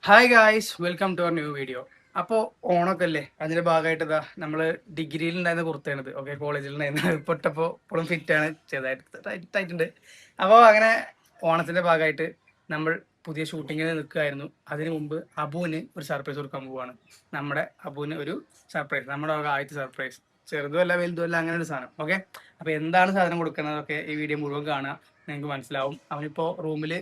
Hi guys, welcome to our new video. അപ്പോൾ ഓണൊക്കെ അല്ലേ, അതിന്റെ ഭാഗമായിട്ട് ഇതാ നമ്മൾ ഡിഗ്രിയിൽ ഉണ്ടായിരുന്ന കുർത്തയാണിത്. ഓക്കെ, കോളേജിൽ ഉണ്ടായിരുന്ന പൊട്ടപ്പോൾ ഇപ്പോഴും ഫിറ്റാണ്, ചെറുതായിട്ട് ടൈറ്റുണ്ട്. അപ്പോൾ അങ്ങനെ ഓണത്തിന്റെ ഭാഗമായിട്ട് നമ്മൾ പുതിയ ഷൂട്ടിങ്ങിന് നിൽക്കുകയായിരുന്നു. അതിനു മുമ്പ് അബുവിന് ഒരു സർപ്രൈസ് കൊടുക്കാൻ പോവുകയാണ്. നമ്മുടെ അബുവിന് ഒരു സർപ്രൈസ്, നമ്മുടെ ആദ്യത്തെ സർപ്രൈസ്. ചെറുതുമല്ല വലുതുമല്ല, അങ്ങനെ ഒരു സാധനം. ഓക്കെ, അപ്പോൾ എന്താണ് സാധനം കൊടുക്കുന്നതൊക്കെ ഈ വീഡിയോ മുഴുവൻ കാണുക, നിങ്ങൾക്ക് മനസ്സിലാവും. അവനിപ്പോൾ റൂമിൽ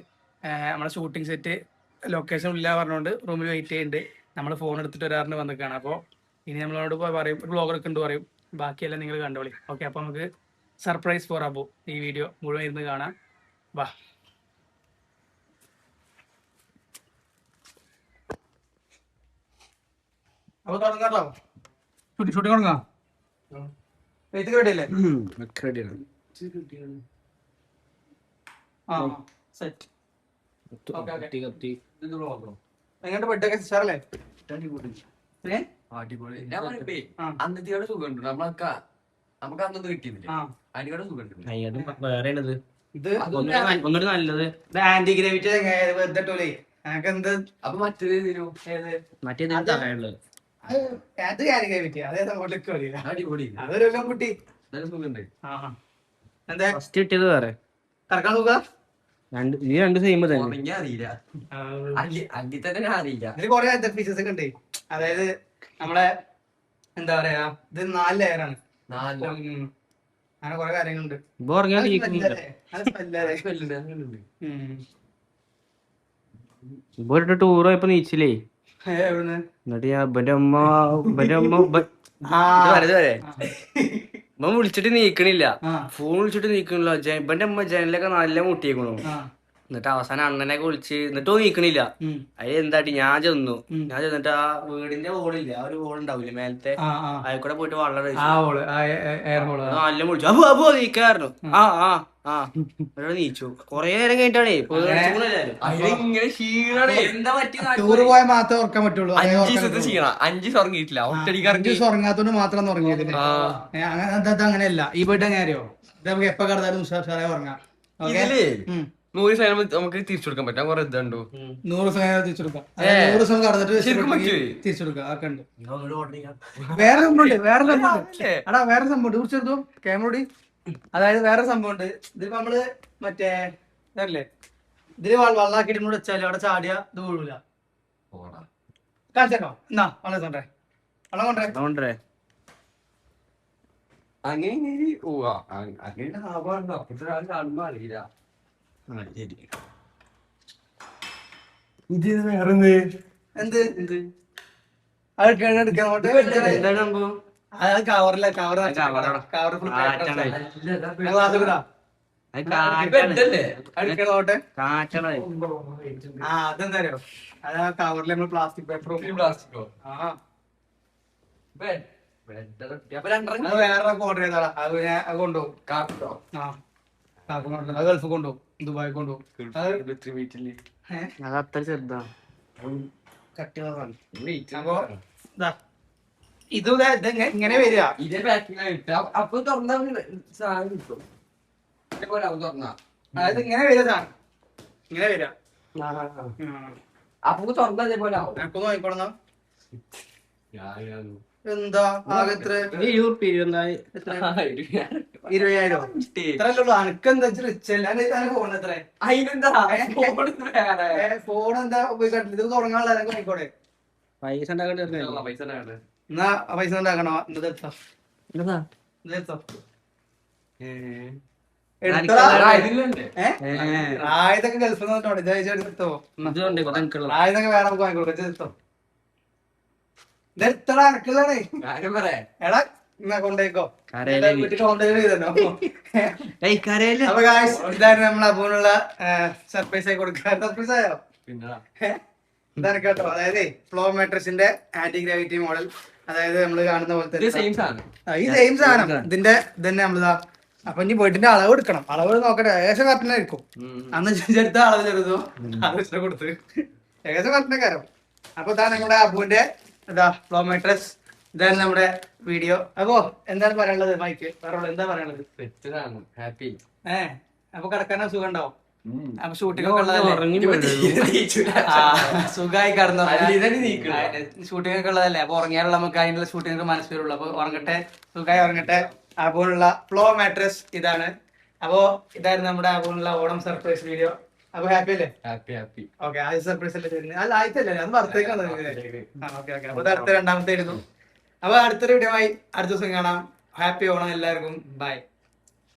നമ്മുടെ ഷൂട്ടിംഗ് സെറ്റ് ലൊക്കേഷൻ ഇല്ല പറഞ്ഞുകൊണ്ട് റൂമിൽ വെയിറ്റ് ചെയ്യുന്നുണ്ട്. നമ്മൾ ഫോൺ എടുത്തിട്ട് ഒരാറിന് വന്നിക്കാണ്. അപ്പോൾ ഇനി നമ്മളോട് പോയി പറയും, ബ്ലോഗർ ഒക്കെ ഉണ്ട് പറയും, ബാക്കിയെല്ലാം നിങ്ങൾ കണ്ടോളി. ഓക്കെ, അപ്പോൾ നമുക്ക് സർപ്രൈസ് ഫോർ അബു ഈ വീഡിയോ മുഴുവൻ ഇരുന്ന് കാണാം. വാ. അപ്പോൾ തുടങ്ങാറോ? ഷൂട്ടിംഗ് തുടങ്ങാം. വെയിറ്റ് റെഡിയല്ലേ? ആ, സെറ്റ്. എങ്ങോട്ട് ബെഡൊക്കെ സാറല്ലേ? അന്നത്തെ സുഖമുണ്ട് നമുക്ക് അന്നൊന്നും കിട്ടിയില്ല. അതിനോട് സുഖമുണ്ട്. ഇത് ഒന്നൊരു നല്ലത് ആന്റി ഗ്രാവിറ്റി വെറുതെ. എന്ത് അപ്പൊ മറ്റേത് അത് ആന്റി ഗ്രാവിറ്റി അതേ സംഭവത്തിലേക്ക് വരില്ല. അടിപൊളി അതൊരു കൊല്ലം കുട്ടി സുഖമുണ്ട്. എന്താ ഫസ്റ്റ് കിട്ടിയത് വേറെ കറക്കാൻ നോക്കുക. ഈ രണ്ട് സെയിം തന്നെ ഉറങ്ങിയാ അറിയില്ല, അല്ലി തന്നെ അറിയില്ല. ഇതിൽ കുറെ ഫീച്ചേഴ്സ് ഒക്കെ ഉണ്ട്. അതായത് നമ്മളെ എന്താ പറയാ, ഇത് 4 ലെയറാണ്. അങ്ങനെ കുറെ കാര്യങ്ങളുണ്ട്. ഇപ്പൊ ഉറങ്ങിയാൽ ഇപ്പൊ ഒരു ടൂർ പോയപ്പോ നീച്ചില്ലേ, എന്നിട്ട് ഞാൻ ഇവന്റെ അമ്മ ഇവൻ വിളിച്ചിട്ട് നീക്കണില്ല, ഫോൺ വിളിച്ചിട്ട് നീക്കണില്ല. ഇവന്റെ അമ്മ ജനലൊക്കെ നല്ല മുട്ടിയേക്കണു. എന്നിട്ട് അവസാനം അണ്ണനൊക്കെ വിളിച്ച് എന്നിട്ടോ നീക്കണില്ല. അതിൽ എന്താട്ടി ഞാൻ ചെന്നിട്ട് ആ വീടിന്റെ ഹോളില്ല, ആ ഒരു ഹോൾ ഉണ്ടാവില്ലേ മേലത്തെ, അതിൽ കൂടെ പോയിട്ട് വെള്ളം നല്ല വിളിച്ചു. അബു അബു നീക്കായിരുന്നു. നീച്ചു കൊറേ നേരം കഴിഞ്ഞിട്ടാണേ ഇങ്ങനെ ക്ഷീണേ. എന്താ ടൂർ പോയാൽ മാത്രമേ ഉറക്കാൻ പറ്റുള്ളൂ. 5 ദിവസത്തെ ക്ഷീണം, 5 ദിവസം ഉറങ്ങിയിട്ടില്ല. ഒറ്റടിക്ക് ഉറങ്ങാത്തോണ്ട് മാത്രം ഉറങ്ങിയത്. അങ്ങനെയല്ല ഈ ബെഡ് എങ്ങനെ അറിയോ, ഇത് നമുക്ക് എപ്പോ കടന്നാലും ഉഷാറായി ഉറങ്ങാം. ഇതില് 100 ദിവസം നമുക്ക് തിരിച്ചു കൊടുക്കാൻ പറ്റാം. കുറെ ഇതുണ്ടോ 100 ദിവസം തിരിച്ചെടുക്കാം. 100 ദിവസം കടന്നിട്ട് തിരിച്ചെടുക്കാം. അതൊക്കെ ഉണ്ട്. വേറെ സംഭവമുണ്ട്, വേറെ സംഭവമുണ്ട്. കുറിച്ചെടുത്തു ക്യാമറോടി. അതായത് വേറെ സംഭവം ഉണ്ട്. ഇതിപ്പോ നമ്മള് മറ്റേ ഇതല്ലേ, ഇതില് വെള്ളാക്കിയിട്ട് കൂടെ വെച്ചാല് അവിടെ ചാടിയ ഇത് വീഴൂല. കാണിച്ചോ എന്നാ വെള്ളം കൊണ്ടേ, വെള്ളം കൊണ്ടേ. അങ്ങനെ കാണുമ്പോ അറിയില്ല. ഇത് വേറെ എന്ത് അത് എടുക്കാൻ കവറില്ല, കവർ അതെന്താ അതാ കവറിൽ നമ്മൾ പ്ലാസ്റ്റിക് പേപ്പറും പ്ലാസ്റ്റിക്കോ വേറെ ഓർഡർ ചെയ്താടാ. അത് ഞാൻ കൊണ്ടുപോകും. അത് ഗൾഫ് കൊണ്ടുപോകും, ദുബായി കൊണ്ടുപോകും. അത് അത്ര ചെറുതാ, അപ്പൊ ഇത് ഇങ്ങനെ വരിക. ഇതേ പാക്കിംഗ് ആയിട്ട് അപ്പൊ തുറന്ന സാധനം കിട്ടും. അതേപോലെ അവൻ തുറന്ന അതായത് ഇങ്ങനെ വരിക സാധനം, ഇങ്ങനെ വരിക. അപ്പൊ തുറന്ന അതേപോലെ ആവും. എനക്കൊന്ന് വാങ്ങിക്കോളണം. എന്താ ആകെ എത്ര? 20,000 20,000 ഇത്രല്ലോ. അനക്കെന്താ റിച്ച് ഫോൺ എത്ര? അതിനെന്താ ഫോൺ എന്താ ഉപയോഗിക്കാട്ടില്ല. ഇത് തുടങ്ങാനുള്ള വാങ്ങിക്കോടെ. പൈസ പൈസ എന്നാ പൈസ ഉണ്ടാക്കണോ? എടുത്തോ ആയതൊക്കെ ഗൾഫിൽ നിന്നിട്ടോ. എടുത്തോ ആയതൊക്കെ വേറെ നമുക്ക് വാങ്ങിക്കോട്ടെ. എടുത്തോ ഇതെത്ര അനക്കുള്ളതാണേ. എടാ എന്നാ കൊണ്ടേക്കോ, കൊണ്ടുപോയി ചെയ്തോ. അപ്പൊ ഇതായിരുന്നു നമ്മൾ അബൂനുള്ള സർപ്രൈസ് ആയി കൊടുക്കുക. സർപ്രൈസ് ആയോ? ഇതാണ് കേട്ടോ. അതായത് ഫ്ലോ മാട്രസിന്റെ ആന്റി ഗ്രാവിറ്റി മോഡൽ. അതായത് നമ്മള് കാണുന്ന പോലത്തെ ഈ സെയിം സാധനം ഇതിന്റെ ഇതന്നെ നമ്മളിതാ. അപ്പൊ ഇനി ബെഡിന്റെ അളവ് എടുക്കണം. അളവ് നോക്കട്ടെ, ഏകദേശം കറക്റ്റിനായിരിക്കും. അന്ന് ചെറുത്ത അളവ് ചെറുതോ അത് കൊടുത്ത് ഏകദേശം കറക്റ്റിനേക്കാരം. അപ്പൊ ഇതാണ് നമ്മുടെ അബുവിന്റെ ഇതാ ഫ്ലോ മാട്രസ്. ഇതാണ് നമ്മുടെ വീഡിയോ. അപ്പോ എന്താണ് പറയാനുള്ളത് മൈക്ക്? വേറെ എന്താ പറയാനുള്ളത്? ഹാപ്പി. അപ്പൊ കിടക്കാനോ സുഖം ഉണ്ടാവും? അപ്പൊ ഷൂട്ടിംഗ് ഒക്കെ ഉള്ളതല്ലേ, സുഖമായി കടന്നു. ഷൂട്ടിംഗ് ഒക്കെ ഉള്ളതല്ലേ, അപ്പൊ ഉറങ്ങിയാലുള്ള നമുക്ക് അതിനുള്ള ഷൂട്ടിംഗ് ഒക്കെ മനസ്സ് വരുള്ളൂ. അപ്പൊ ഉറങ്ങട്ടെ, സുഖമായി ഉറങ്ങട്ടെ. അപ്പോഴുള്ള ഫ്ലോ മാട്രസ് ഇതാണ്. അപ്പോ ഇതായിരുന്നു നമ്മുടെ അപ്പോഴുള്ള ഓണം സർപ്രൈസ് വീഡിയോ. അപ്പൊ ഹാപ്പി അല്ലേ? ഹാപ്പി. ഓക്കെ, ആദ്യ സർപ്രൈസ് അല്ലേ തരുന്നത്? അല്ല, ആദ്യത്തല്ലേ, അത് ബർത്ത്ഡേക്ക് ഓക്കെ ഓക്കെ. അപ്പൊ അടുത്ത രണ്ടാമത്തെ ആയിരുന്നു. അപ്പൊ അടുത്തൊരു വീഡിയോ ആയി അടുത്ത ദിവസം കാണാം. ഹാപ്പി ഓണം എല്ലാവർക്കും. ബൈ.